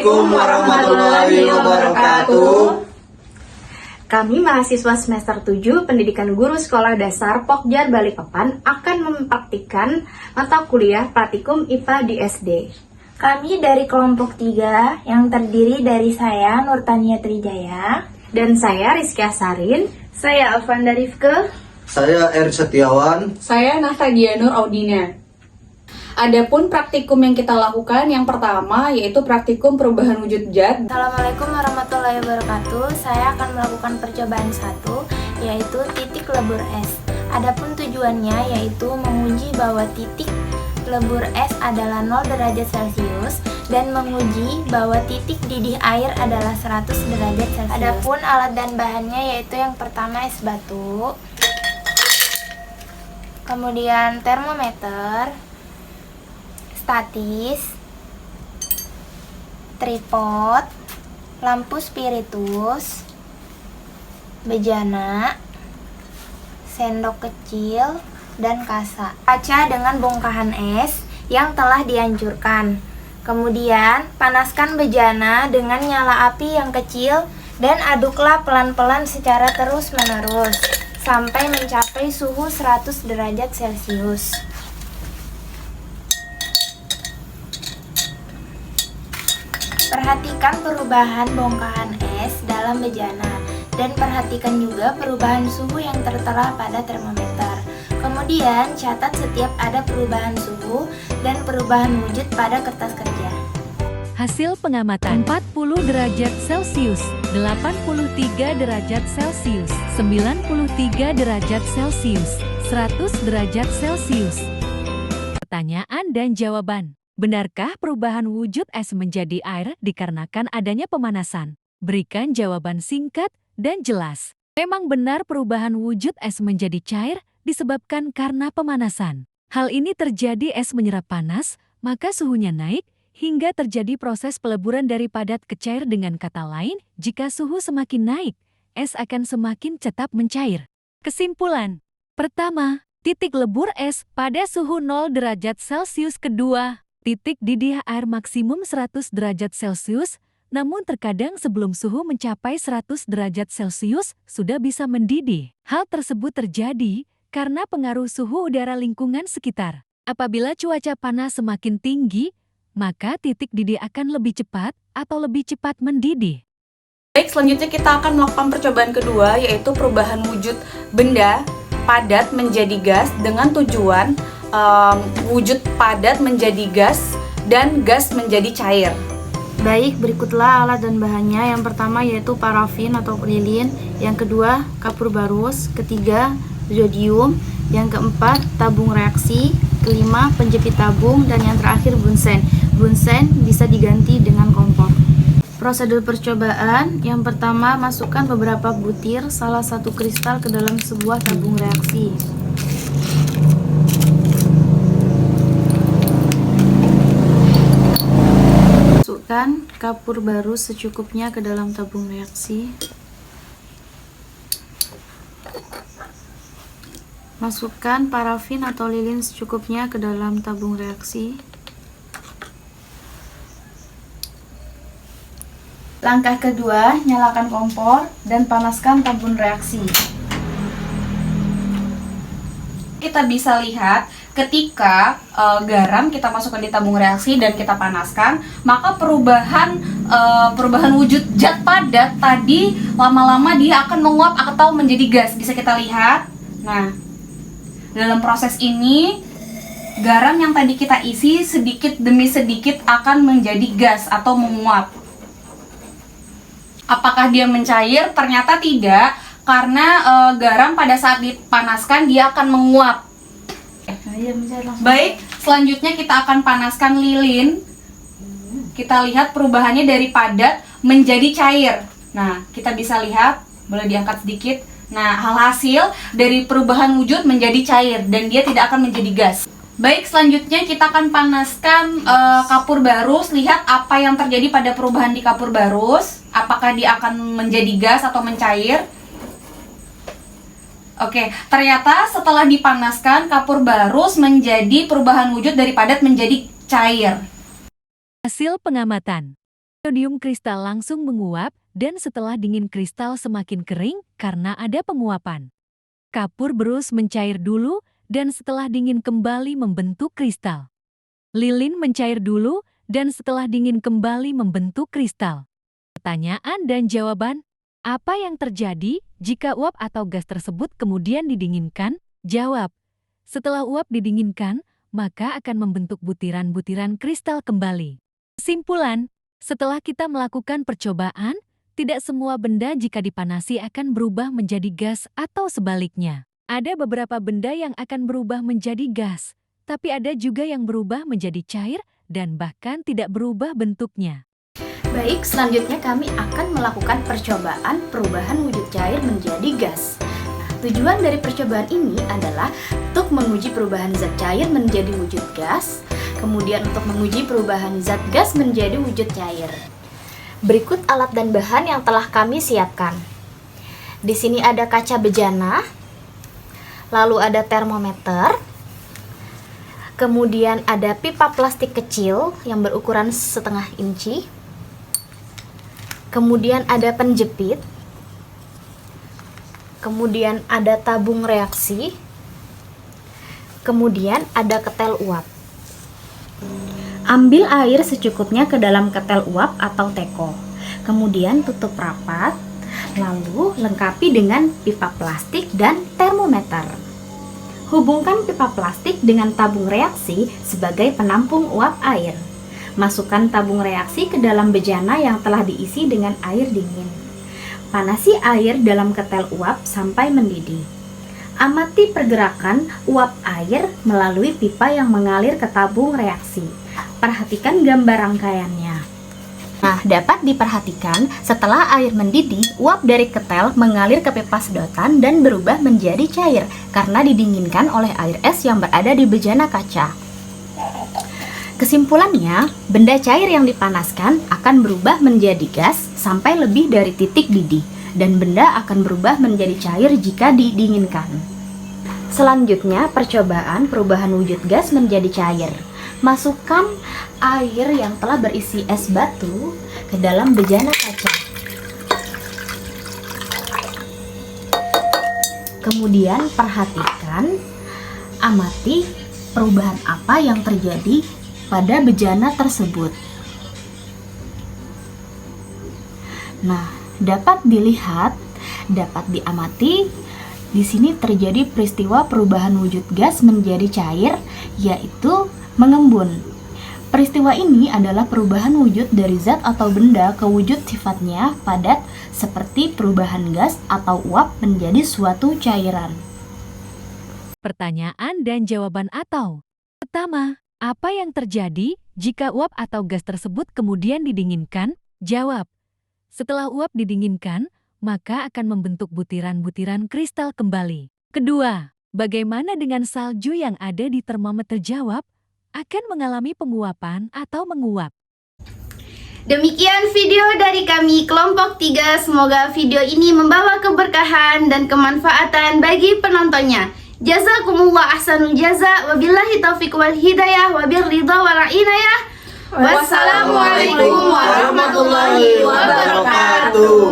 Assalamualaikum warahmatullahi wabarakatuh. Kami mahasiswa semester 7 Pendidikan Guru Sekolah Dasar Pokjar Balikpapan akan mempraktikkan mata kuliah praktikum IPA di SD. Kami dari kelompok 3 yang terdiri dari saya Nurtania Trijaya Dan saya Rizky Asarin. Saya Alvanda Rifke. Saya R. Setiawan. Saya Nastadia Nur Audina. Adapun praktikum yang kita lakukan yang pertama yaitu praktikum perubahan wujud zat. Assalamualaikum warahmatullahi wabarakatuh. Saya akan melakukan percobaan 1 yaitu titik lebur es. Adapun tujuannya yaitu menguji bahwa titik lebur es adalah 0 derajat Celcius dan menguji bahwa titik didih air adalah 100 derajat Celcius. Adapun alat dan bahannya yaitu yang pertama es batu, kemudian termometer, statis, tripod, lampu spiritus, bejana, sendok kecil, dan kasa. Kaca dengan bongkahan es yang telah dihancurkan. Kemudian panaskan bejana dengan nyala api yang kecil dan aduklah pelan-pelan secara terus-menerus sampai mencapai suhu 100 derajat Celcius. Perhatikan perubahan bongkahan es dalam bejana dan perhatikan juga perubahan suhu yang tertera pada termometer. Kemudian catat setiap ada perubahan suhu dan perubahan wujud pada kertas kerja. Hasil pengamatan 40 derajat Celcius, 83 derajat Celcius, 93 derajat Celcius, 100 derajat Celcius. Pertanyaan dan jawaban. Benarkah perubahan wujud es menjadi air dikarenakan adanya pemanasan? Berikan jawaban singkat dan jelas. Memang benar perubahan wujud es menjadi cair disebabkan karena pemanasan. Hal ini terjadi es menyerap panas, maka suhunya naik, hingga terjadi proses peleburan dari padat ke cair. Dengan kata lain, jika suhu semakin naik, es akan semakin cepat mencair. Kesimpulan. Pertama, titik lebur es pada suhu 0 derajat Celcius. Kedua, titik didih air maksimum 100 derajat Celcius, namun terkadang sebelum suhu mencapai 100 derajat Celcius sudah bisa mendidih. Hal tersebut terjadi karena pengaruh suhu udara lingkungan sekitar. Apabila cuaca panas semakin tinggi, maka titik didih akan lebih cepat atau lebih cepat mendidih. Baik, selanjutnya kita akan melakukan percobaan kedua yaitu perubahan wujud benda padat menjadi gas dengan tujuan wujud padat menjadi gas dan gas menjadi cair. Baik, berikutlah alat dan bahannya. Yang pertama yaitu parafin atau lilin, yang kedua kapur barus, ketiga zodium, yang keempat tabung reaksi, kelima penjepit tabung, dan yang terakhir bunsen. Bunsen bisa diganti dengan kompor. Prosedur percobaan, yang pertama masukkan beberapa butir salah satu kristal ke dalam sebuah tabung reaksi. Masukkan kapur barus secukupnya ke dalam tabung reaksi. Masukkan parafin atau lilin secukupnya ke dalam tabung reaksi. Langkah kedua, nyalakan kompor dan panaskan tabung reaksi. Kita bisa lihat ketika garam kita masukkan di tabung reaksi dan kita panaskan, maka perubahan wujud zat padat tadi lama-lama dia akan menguap atau menjadi gas. Bisa kita lihat. Nah, dalam proses ini garam yang tadi kita isi sedikit demi sedikit akan menjadi gas atau menguap. Apakah dia mencair? Ternyata tidak, karena garam pada saat dipanaskan dia akan menguap. Baik, selanjutnya kita akan panaskan lilin. Kita lihat perubahannya dari padat menjadi cair. Nah, kita bisa lihat, boleh diangkat sedikit. Nah, hasil dari perubahan wujud menjadi cair dan dia tidak akan menjadi gas. Baik, selanjutnya kita akan panaskan kapur barus. Lihat apa yang terjadi pada perubahan di kapur barus. Apakah dia akan menjadi gas atau mencair? Oke, ternyata setelah dipanaskan kapur barus menjadi perubahan wujud dari padat menjadi cair. Hasil pengamatan. Sodium kristal langsung menguap dan setelah dingin kristal semakin kering karena ada penguapan. Kapur berus mencair dulu dan setelah dingin kembali membentuk kristal. Lilin mencair dulu dan setelah dingin kembali membentuk kristal. Pertanyaan dan jawaban, apa yang terjadi jika uap atau gas tersebut kemudian didinginkan? Jawab, setelah uap didinginkan, maka akan membentuk butiran-butiran kristal kembali. Kesimpulan, setelah kita melakukan percobaan, tidak semua benda jika dipanasi akan berubah menjadi gas atau sebaliknya. Ada beberapa benda yang akan berubah menjadi gas, tapi ada juga yang berubah menjadi cair dan bahkan tidak berubah bentuknya. Baik, selanjutnya kami akan melakukan percobaan perubahan wujud cair menjadi gas. Tujuan dari percobaan ini adalah untuk menguji perubahan zat cair menjadi wujud gas, kemudian untuk menguji perubahan zat gas menjadi wujud cair. Berikut alat dan bahan yang telah kami siapkan. Di sini ada kaca bejana, lalu ada termometer, kemudian ada pipa plastik kecil yang berukuran 1/2 inci, kemudian ada penjepit, kemudian ada tabung reaksi, kemudian ada ketel uap. Ambil air secukupnya ke dalam ketel uap atau teko, kemudian tutup rapat, lalu lengkapi dengan pipa plastik dan termometer. Hubungkan pipa plastik dengan tabung reaksi sebagai penampung uap air. Masukkan tabung reaksi ke dalam bejana yang telah diisi dengan air dingin. Panasi air dalam ketel uap sampai mendidih. Amati pergerakan uap air melalui pipa yang mengalir ke tabung reaksi. Perhatikan gambar rangkaiannya. Nah, dapat diperhatikan setelah air mendidih, uap dari ketel mengalir ke pipa sedotan dan berubah menjadi cair karena didinginkan oleh air es yang berada di bejana kaca. Kesimpulannya, benda cair yang dipanaskan akan berubah menjadi gas sampai lebih dari titik didih, dan benda akan berubah menjadi cair jika didinginkan. Selanjutnya, percobaan perubahan wujud gas menjadi cair. Masukkan air yang telah berisi es batu ke dalam bejana kaca. Kemudian perhatikan, amati perubahan apa yang terjadi pada bejana tersebut. Nah, dapat dilihat, dapat diamati, di sini terjadi peristiwa perubahan wujud gas menjadi cair, yaitu mengembun. Peristiwa ini adalah perubahan wujud dari zat atau benda ke wujud sifatnya padat, seperti perubahan gas atau uap menjadi suatu cairan. Pertanyaan dan jawaban atau. Pertama, apa yang terjadi jika uap atau gas tersebut kemudian didinginkan? Jawab, setelah uap didinginkan, maka akan membentuk butiran-butiran kristal kembali. Kedua, bagaimana dengan salju yang ada di termometer? Jawab, akan mengalami penguapan atau menguap. Demikian video dari kami kelompok 3. Semoga video ini membawa keberkahan dan kemanfaatan bagi penontonnya. Jazakumullah ahsanul jaza, wabillahi taufiq wal hidayah, wabir ridha wal inayah. Wassalamualaikum warahmatullahi wabarakatuh.